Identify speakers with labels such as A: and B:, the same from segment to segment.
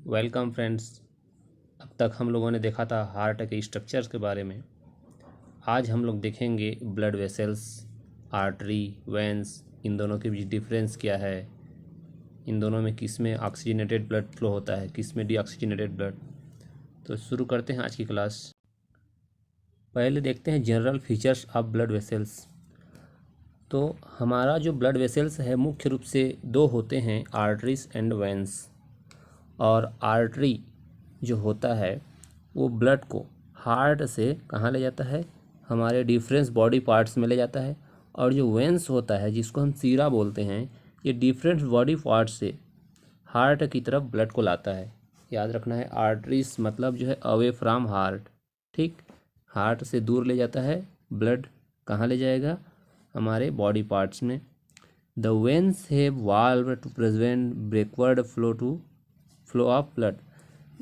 A: Welcome friends. अब तक हम लोगों ने देखा था हार्ट के स्ट्रक्चर्स के बारे में। आज हम लोग देखेंगे ब्लड वेसल्स, आर्टरी, वेंस, इन दोनों के बीच डिफरेंस क्या है, इन दोनों में किस में ऑक्सीजनेटेड ब्लड फ्लो होता है, किस में डीऑक्सीजनेटेड ब्लड। तो शुरू करते हैं आज की क्लास। पहले देखते हैं general features of blood vessels. तो हमारा जो ब्लड वेसल्स है मुख्य रूप से दो होते हैं, आर्टरीज एंड वेंस। और आर्टरी जो होता है वो ब्लड को हार्ट से कहाँ ले जाता है, हमारे डिफरेंस बॉडी पार्ट्स में ले जाता है। और जो वेंस होता है जिसको हम सीरा बोलते हैं, ये डिफरेंट बॉडी पार्ट्स से हार्ट की तरफ ब्लड को लाता है। याद रखना है, आर्टरीज मतलब जो है अवे फ्रॉम हार्ट। ठीक, हार्ट से दूर ले जाता है ब्लड, कहाँ ले जाएगा, हमारे बॉडी पार्ट्स में। The veins have valve to prevent backward flow of blood.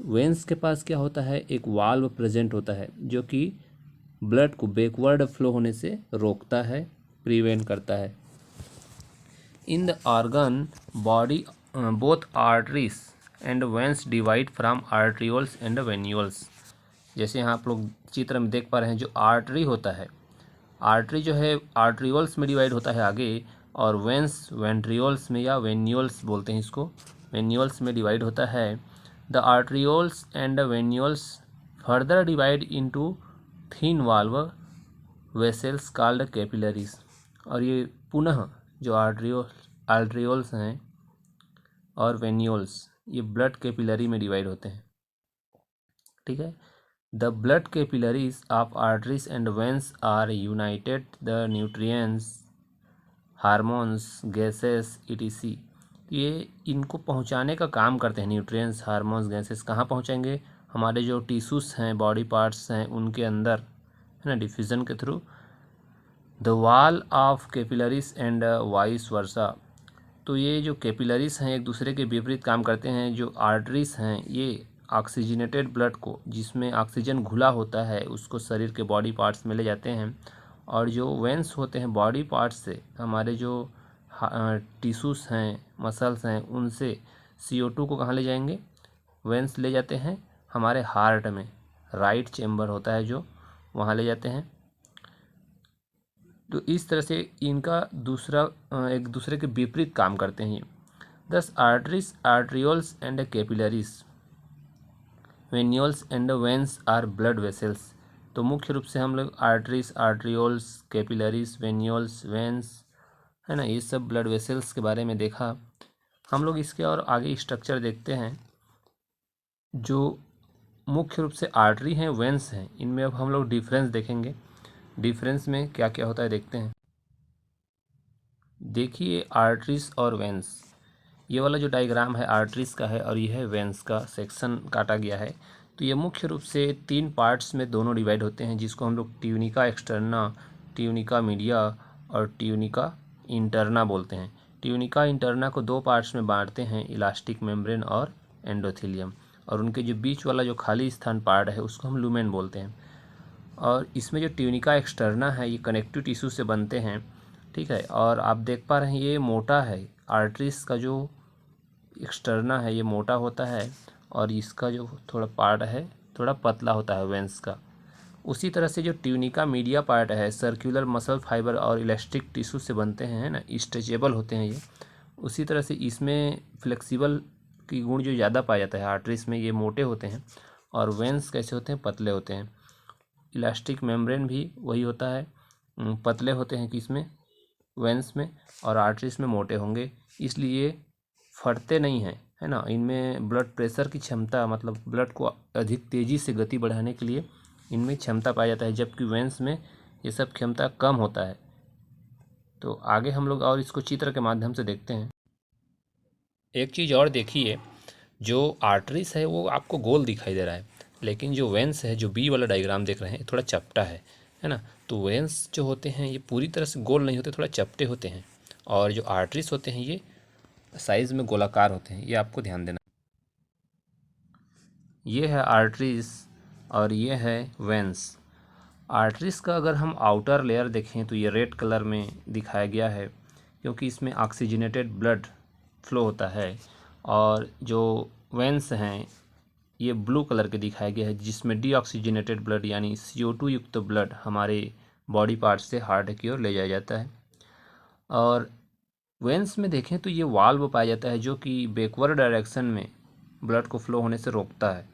A: Veins के पास क्या होता है, एक वाल्व प्रेजेंट होता है जो कि ब्लड को बैकवर्ड फ्लो होने से रोकता है, प्रिवेंट करता है। In the organ body both arteries and veins divide from arterioles and venules. जैसे यहाँ आप लोग चित्र में देख पा रहे हैं, जो आर्टरी होता है, आर्टरी जो है आर्ट्रियोल्स में डिवाइड होता है आगे, और वेंस वेंट्रियोल्स में या वेन्यूल्स बोलते हैं इसको, वेन्यूल्स में डिवाइड होता है। The arterioles and venules further divide into thin valve vessels called capillaries. और ये पुनः जो आर्ट्रियोल्स हैं और वेन्यूल्स, ये ब्लड कैपिलरी में डिवाइड होते हैं। ठीक है, the blood capillaries of arteries and veins are united the nutrients, hormones, gases etc. ये इनको पहुंचाने का काम करते हैं। न्यूट्रिएंट्स, हार्मोन्स, गैसेस कहाँ पहुंचाएंगे, हमारे जो टिश्यूज़ हैं, बॉडी पार्ट्स हैं, उनके अंदर, है ना, डिफ्यूज़न के through. The wall of capillaries and vice versa. तो ये जो कैपिलरीज हैं एक दूसरे के विपरीत काम करते हैं। जो आर्टरीज हैं ये ऑक्सीजनेटेड ब्लड को, जिसमें ऑक्सीजन घुला होता है, उसको शरीर के बॉडी पार्ट्स में ले जाते हैं। और जो वेंस होते हैं बॉडी पार्ट्स से, हमारे जो टिश्यूज़ हैं, मसल्स हैं, उनसे CO2 को कहाँ ले जाएंगे, वेंस ले जाते हैं हमारे हार्ट में, राइट चेम्बर होता है जो, वहाँ ले जाते हैं। तो इस तरह से इनका एक दूसरे के विपरीत काम करते हैं। These arteries, arterioles and capillaries, venules and veins are blood vessels. तो मुख्य रूप से हम लोग arteries, arterioles, capillaries, venules, veins, है ना, ये सब ब्लड वेसल्स के बारे में देखा। हम लोग इसके और आगे स्ट्रक्चर देखते हैं। जो मुख्य रूप से आर्टरी हैं, वेंस हैं, इनमें अब हम लोग डिफरेंस देखेंगे। डिफरेंस में क्या क्या होता है देखते हैं। देखिए आर्टरीज और वेंस, ये वाला जो डायग्राम है आर्टरीज का है और ये है वेंस का, सेक्शन काटा गया है। तो ये मुख्य रूप से 3 पार्ट्स में दोनों डिवाइड होते हैं, जिसको हम लोग ट्यूनिका एक्सटर्ना, ट्यूनिका मीडिया और ट्यूनिका इंटरना बोलते हैं। ट्यूनिका इंटरना को 2 पार्ट्स में बांटते हैं, इलास्टिक मेम्ब्रेन और एंडोथेलियम। और उनके जो बीच वाला जो खाली स्थान पार्ट है उसको हम लुमेन बोलते हैं। और इसमें जो ट्यूनिका एक्सटर्ना है ये कनेक्टिव टिश्यू से बनते हैं। ठीक है, और आप देख पा रहे हैं ये मोटा है, आर्टरीज का जो एक्सटर्ना है ये मोटा होता है, और इसका जो थोड़ा पार्ट है थोड़ा पतला होता है वेंस का। उसी तरह से जो ट्यूनिका मीडिया पार्ट है, सर्कुलर मसल फाइबर और इलास्टिक टिश्यू से बनते हैं, है ना, स्ट्रेचेबल होते हैं ये। उसी तरह से इसमें फ्लेक्सिबल की गुण जो ज़्यादा पाया जाता है आर्टरीज में, ये मोटे होते हैं। और वेंस कैसे होते हैं, पतले होते हैं। इलास्टिक मेम्ब्रेन भी वही होता है, पतले होते हैं किसमें, वेंस में, और आर्टरीज में मोटे होंगे, इसलिए फटते नहीं हैं, है ना। इनमें ब्लड प्रेशर की क्षमता, मतलब ब्लड को अधिक तेज़ी से गति बढ़ाने के लिए इनमें क्षमता पाया जाता है, जबकि वेंस में ये सब क्षमता कम होता है। तो आगे हम लोग और इसको चित्र के माध्यम से देखते हैं। एक चीज़ और देखिए, जो आर्टरीज है वो आपको गोल दिखाई दे रहा है, लेकिन जो वेंस है, जो बी वाला डायग्राम देख रहे हैं, थोड़ा चपटा है ना। तो वेंस जो होते हैं ये पूरी तरह से गोल नहीं होते, थोड़ा चपटे होते हैं। और जो आर्टरीज होते हैं ये साइज़ में गोलाकार होते हैं, ये आपको ध्यान देना। ये है आर्टरीज और ये है वेंस। आर्टरीज का अगर हम आउटर लेयर देखें तो ये रेड कलर में दिखाया गया है, क्योंकि इसमें ऑक्सीजनेटेड ब्लड फ्लो होता है। और जो वेंस हैं ये ब्लू कलर के दिखाया गया है, जिसमें डीऑक्सीजनेटेड ब्लड यानी CO2 युक्त ब्लड हमारे बॉडी पार्ट से हार्ट की ओर ले जाया जाता है। और वेंस में देखें तो ये वाल्व पाया जाता है जो कि बैकवर्ड डायरेक्शन में ब्लड को फ्लो होने से रोकता है,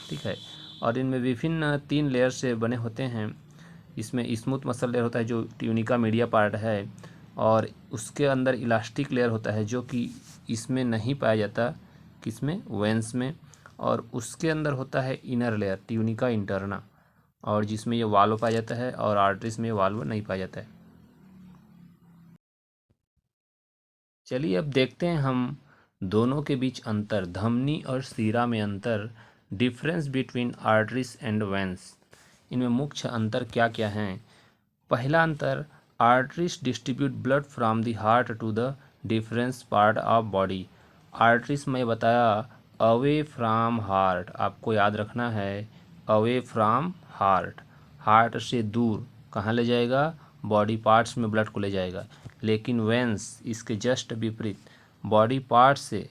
A: ठीक है। और इनमें विभिन्न 3 लेयर से बने होते हैं। इसमें स्मूथ मसल लेयर होता है जो ट्यूनिका मीडिया पार्ट है, और उसके अंदर इलास्टिक लेयर होता है जो कि इसमें नहीं पाया जाता, किसमें, वेंस में। और उसके अंदर होता है इनर लेयर ट्यूनिका इंटरना, और जिसमें ये वाल्व पाया जाता है, और आर्टरीज में वाल्व नहीं पाया जाता है। चलिए अब देखते हैं हम दोनों के बीच अंतर, धमनी और सीरा में अंतर, difference between arteries and veins. इनमें मुख्य अंतर क्या क्या हैं। पहला अंतर, arteries distribute blood from the heart to the difference part of body. Arteries में बताया अवे फ्रॉम हार्ट, आपको याद रखना है, अवे फ्रॉम हार्ट, हार्ट से दूर कहाँ ले जाएगा, बॉडी पार्ट्स में ब्लड को ले जाएगा। लेकिन वेंस इसके जस्ट विपरीत, बॉडी पार्ट से,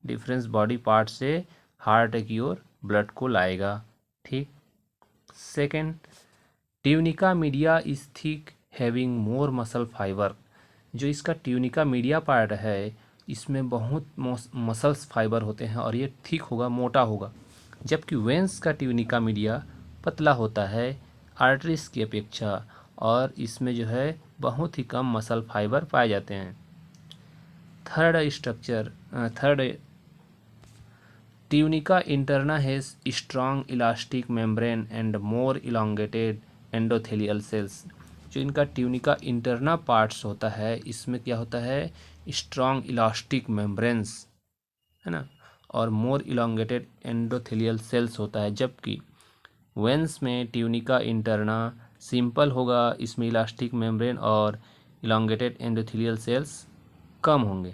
A: डिफरेंस बॉडी पार्ट से हार्ट की ओर ब्लड को लाएगा, ठीक। Second, tunica media is thick having more muscle fibre. जो इसका ट्यूनिका मीडिया पार्ट है इसमें बहुत मसल्स फाइबर होते हैं और ये थिक होगा, मोटा होगा। जबकि वेंस का ट्यूनिका मीडिया पतला होता है आर्टरीज की अपेक्षा, और इसमें जो है बहुत ही कम मसल फाइबर पाए जाते हैं। Third, tunica interna has strong elastic membrane and more elongated endothelial sales. जो इनका ट्यूनिका इंटरना पार्ट्स होता है इसमें क्या होता है, स्ट्रॉन्ग इलास्टिक मेम्ब्रेन्स, है ना, और मोर इलोंगेटेड एंडोथेलियल सेल्स होता है। जबकि वेंस में ट्यूनिका इंटरना सिंपल होगा, इसमें इलास्टिक मेम्ब्रेन और इलोंगेटेड एंडोथेलियल सेल्स कम होंगे।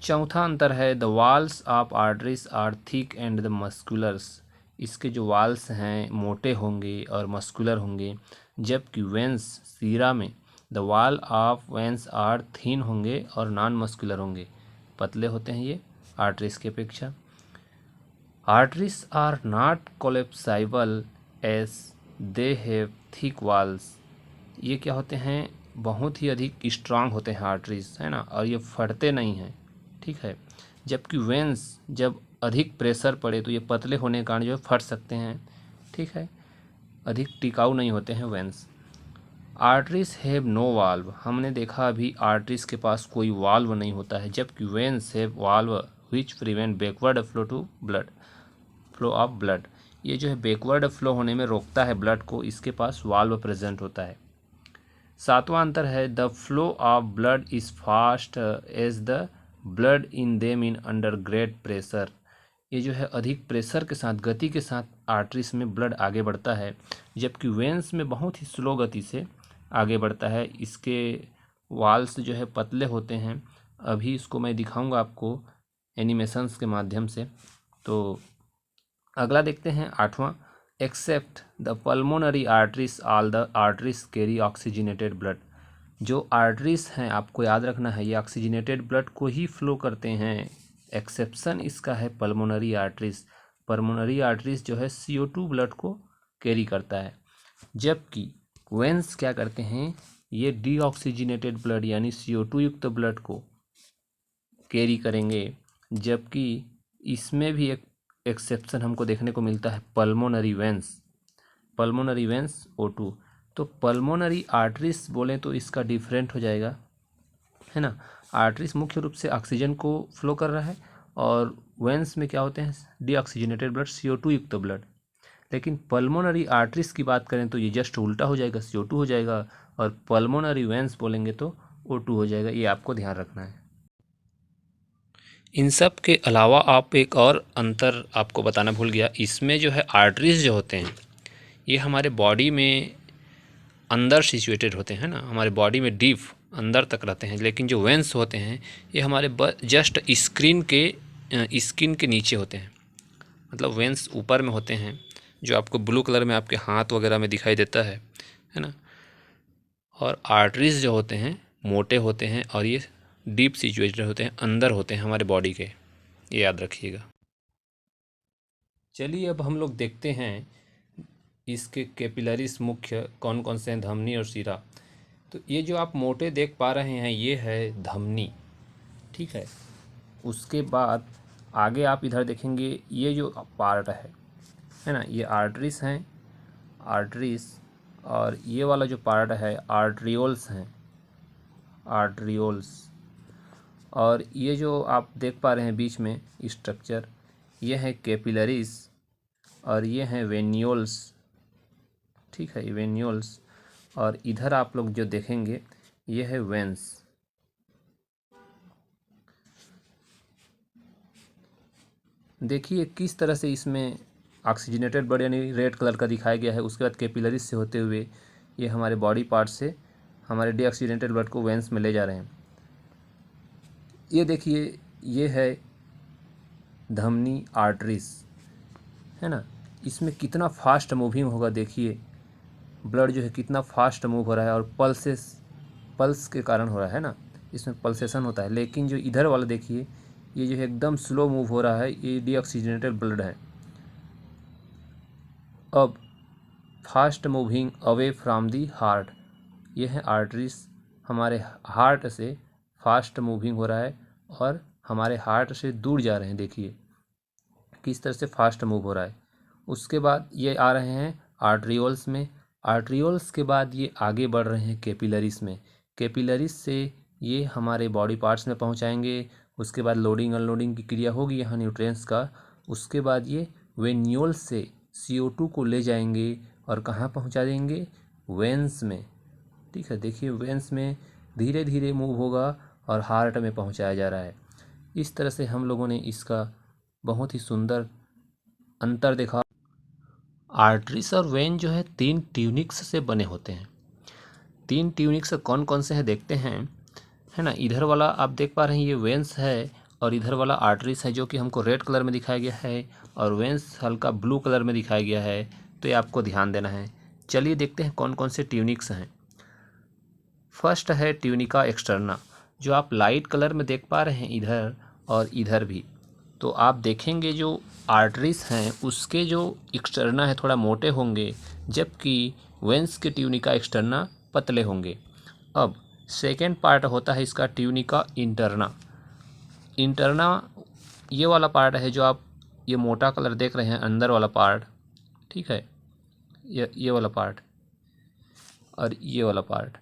A: चौथा अंतर है, the walls of arteries are thick and the musculars. इसके जो वाल्स हैं मोटे होंगे और मस्कुलर होंगे, जबकि वेंस, सीरा में, the wall of veins are thin होंगे और नॉन मस्कुलर होंगे, पतले होते हैं ये आर्टरीज की अपेक्षा। Arteries are not collapsible as they have thick walls. ये क्या होते हैं, बहुत ही अधिक स्ट्रांग होते हैं आर्टरीज, है ना, और ये फटते नहीं हैं, ठीक है। जबकि वेंस जब अधिक प्रेशर पड़े तो ये पतले होने के कारण जो है फट सकते हैं, ठीक है, अधिक टिकाऊ नहीं होते हैं veins. Arteries have no valve, हमने देखा अभी आर्टरीज के पास कोई वाल्व नहीं होता है, जबकि veins have valve which prevent backward flow of blood. ये जो है बैकवर्ड फ्लो होने में रोकता है ब्लड को, इसके पास वाल्व प्रेजेंट होता है। सातवां अंतर है, the flow of blood is fast as the blood in them in under great pressure. ये जो है अधिक प्रेशर के साथ, गति के साथ आर्टरीज में ब्लड आगे बढ़ता है, जबकि वेंस में बहुत ही स्लो गति से आगे बढ़ता है। इसके वाल्स जो है पतले होते हैं, अभी इसको मैं दिखाऊंगा आपको एनिमेशंस के माध्यम से। तो अगला देखते हैं, आठवां, except the pulmonary arteries all the arteries carry oxygenated blood. जो आर्टरीज हैं आपको याद रखना है, ये ऑक्सीजनेटेड ब्लड को ही फ्लो करते हैं। एक्सेप्शन इसका है पल्मोनरी आर्टरीज। पल्मोनरी आर्टरीज जो है CO2 ब्लड को कैरी करता है, जबकि वेंस क्या करते हैं, ये डीऑक्सीजनेटेड ब्लड यानी CO2 युक्त ब्लड को कैरी करेंगे। जबकि इसमें भी एक एक्सेप्शन हमको देखने को मिलता है, पल्मोनरी वेंस O2। तो पल्मोनरी आर्टरीज बोलें तो इसका डिफरेंट हो जाएगा, है ना। आर्टरीज मुख्य रूप से ऑक्सीजन को फ्लो कर रहा है, और वेंस में क्या होते हैं, डीऑक्सीजनेटेड ब्लड, CO2 युक्त ब्लड। लेकिन पल्मोनरी आर्टरीज की बात करें तो ये जस्ट उल्टा हो जाएगा, CO2 हो जाएगा, और पल्मोनरी वेंस बोलेंगे तो O2 हो जाएगा। ये आपको ध्यान रखना है। इन सब के अलावा आप एक और अंतर आपको बताना भूल गया, इसमें जो है आर्टरीज जो होते हैं ये हमारे बॉडी में अंदर सिचुएटेड होते हैं ना, हमारे बॉडी में डीप अंदर तक रहते हैं। लेकिन जो वेंस होते हैं ये हमारे जस्ट स्किन के नीचे होते हैं, मतलब वेंस ऊपर में होते हैं, जो आपको ब्लू कलर में आपके हाथ वगैरह में दिखाई देता है ना। और आर्टरीज जो होते हैं मोटे होते हैं और ये डीप सिचुएटेड होते हैं, अंदर होते हैं हमारे बॉडी के। ये याद रखिएगा। चलिए अब हम लोग देखते हैं इसके कैपिलरीज मुख्य कौन कौन से हैं, धमनी और शिरा। तो ये जो आप मोटे देख पा रहे हैं ये है धमनी, ठीक है। उसके बाद आगे आप इधर देखेंगे ये जो पार्ट है ना, ये आर्टरीज हैं, आर्टरीज। और ये वाला जो पार्ट है आर्ट्रियोल्स हैं, आर्ट्रियोल्स। और ये जो आप देख पा रहे हैं बीच में स्ट्रक्चर, ये है कैपिलरीज और ये हैं वेन्यूल्स, ठीक है, वेन्यूल्स। और इधर आप लोग जो देखेंगे ये है वेंस। देखिए किस तरह से इसमें ऑक्सीजनेटेड ब्लड यानी रेड कलर का दिखाया गया है। उसके बाद कैपिलरीज से होते हुए ये हमारे बॉडी पार्ट से हमारे डीऑक्सीजनेटेड ब्लड को वेंस में ले जा रहे हैं। ये देखिए ये है धमनी, आर्टरीज, है ना। इसमें कितना फास्ट मूविंग होगा, देखिए ब्लड जो है कितना फास्ट मूव हो रहा है और पल्स के कारण हो रहा है ना, इसमें पल्सेशन होता है। लेकिन जो इधर वाला देखिए ये जो है एकदम स्लो मूव हो रहा है, ये डीऑक्सीजनेटेड ब्लड है। अब fast moving away from the heart, ये है आर्टरीज, हमारे हार्ट से फास्ट मूविंग हो रहा है और हमारे हार्ट से दूर जा रहे हैं। देखिए किस तरह से फास्ट मूव हो रहा है। उसके बाद ये आ रहे हैं आर्ट्रियोल्स में, आर्ट्रियोल्स के बाद ये आगे बढ़ रहे हैं कैपिलरीज में, कैपिलरीज से ये हमारे बॉडी पार्ट्स में पहुंचाएंगे। उसके बाद लोडिंग अनलोडिंग की क्रिया होगी यहाँ न्यूट्रिएंट्स का। उसके बाद ये वेन्यूल्स से CO2 को ले जाएंगे और कहाँ पहुंचा देंगे, वेंस में, ठीक है। देखिए वेंस में धीरे धीरे मूव होगा और हार्ट में पहुंचाया जा रहा है। इस तरह से हम लोगों ने इसका बहुत ही सुंदर अंतर देखा। आर्टरीज और वेन जो है 3 ट्यूनिक्स से बने होते हैं। 3 ट्यूनिक्स कौन कौन से हैं देखते हैं, है ना। इधर वाला आप देख पा रहे हैं ये वेंस है और इधर वाला आर्टरीज है जो कि हमको रेड कलर में दिखाया गया है और वेंस हल्का ब्लू कलर में दिखाया गया है। तो ये आपको ध्यान देना है। चलिए देखते हैं कौन कौन से ट्यूनिक्स हैं। फर्स्ट है ट्यूनिका एक्सटर्ना, जो आप लाइट कलर में देख पा रहे हैं इधर और इधर भी। तो आप देखेंगे जो आर्टरीज हैं उसके जो एक्सटर्ना है थोड़ा मोटे होंगे, जबकि वेंस के ट्यूनिका एक्सटर्ना पतले होंगे। अब सेकेंड पार्ट होता है इसका ट्यूनिका इंटरना। इंटरना ये वाला पार्ट है जो आप ये मोटा कलर देख रहे हैं, अंदर वाला पार्ट, ठीक है, ये वाला पार्ट और ये वाला पार्ट।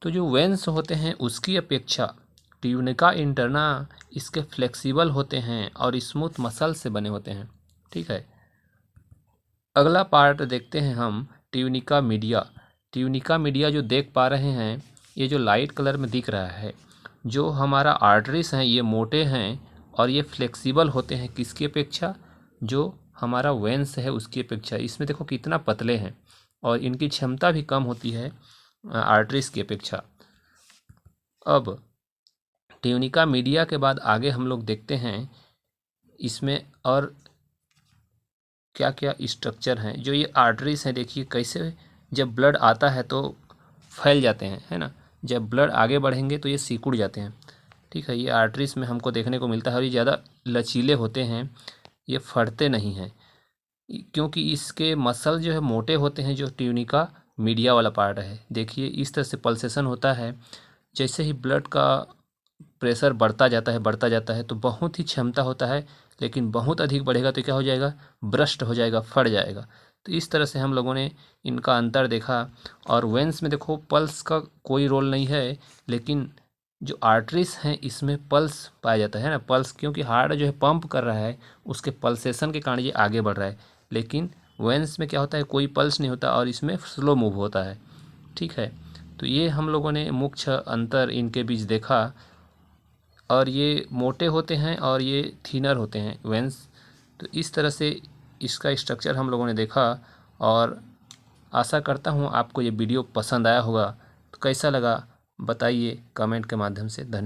A: तो जो वेंस होते हैं उसकी अपेक्षा ट्यूनिका इंटरना इसके फ्लेक्सिबल होते हैं और स्मूथ मसल से बने होते हैं, ठीक है। अगला पार्ट देखते हैं हम ट्यूनिका मीडिया। ट्यूनिका मीडिया जो देख पा रहे हैं ये जो लाइट कलर में दिख रहा है, जो हमारा आर्टरीज हैं ये मोटे हैं और ये फ्लेक्सिबल होते हैं किसकी अपेक्षा, जो हमारा वेंस है उसकी अपेक्षा। इसमें देखो कितना पतले हैं और इनकी क्षमता भी कम होती है आर्टरीज की अपेक्षा। अब ट्यूनिका मीडिया के बाद आगे हम लोग देखते हैं इसमें और क्या क्या स्ट्रक्चर हैं। जो ये आर्टरीज हैं देखिए कैसे जब ब्लड आता है तो फैल जाते हैं, है ना। जब ब्लड आगे बढ़ेंगे तो ये सिकुड़ जाते हैं, ठीक है। ये आर्टरीज में हमको देखने को मिलता है और ये ज़्यादा लचीले होते हैं, ये फटते नहीं हैं क्योंकि इसके मसल जो है मोटे होते हैं। जो ट्यूनिका मीडिया वाला पार्ट है देखिए इस तरह से पल्सेशन होता है। जैसे ही ब्लड का प्रेशर बढ़ता जाता है तो बहुत ही क्षमता होता है, लेकिन बहुत अधिक बढ़ेगा तो क्या हो जाएगा, ब्रस्ट हो जाएगा, फट जाएगा। तो इस तरह से हम लोगों ने इनका अंतर देखा। और वेंस में देखो पल्स का कोई रोल नहीं है, लेकिन जो आर्टरीज हैं इसमें पल्स पाया जाता है ना, पल्स, क्योंकि हार्ट जो है पंप कर रहा है उसके पल्सेशन के कारण ये आगे बढ़ रहा है। लेकिन वेंस में क्या होता है, कोई पल्स नहीं होता और इसमें स्लो मूव होता है, ठीक है। तो ये हम लोगों ने मुख्य अंतर इनके बीच देखा। और ये मोटे होते हैं और ये थीनर होते हैं वेंस। तो इस तरह से इसका स्ट्रक्चर हम लोगों ने देखा और आशा करता हूँ आपको ये वीडियो पसंद आया होगा। तो कैसा लगा बताइए कमेंट के माध्यम से। धन्यवाद।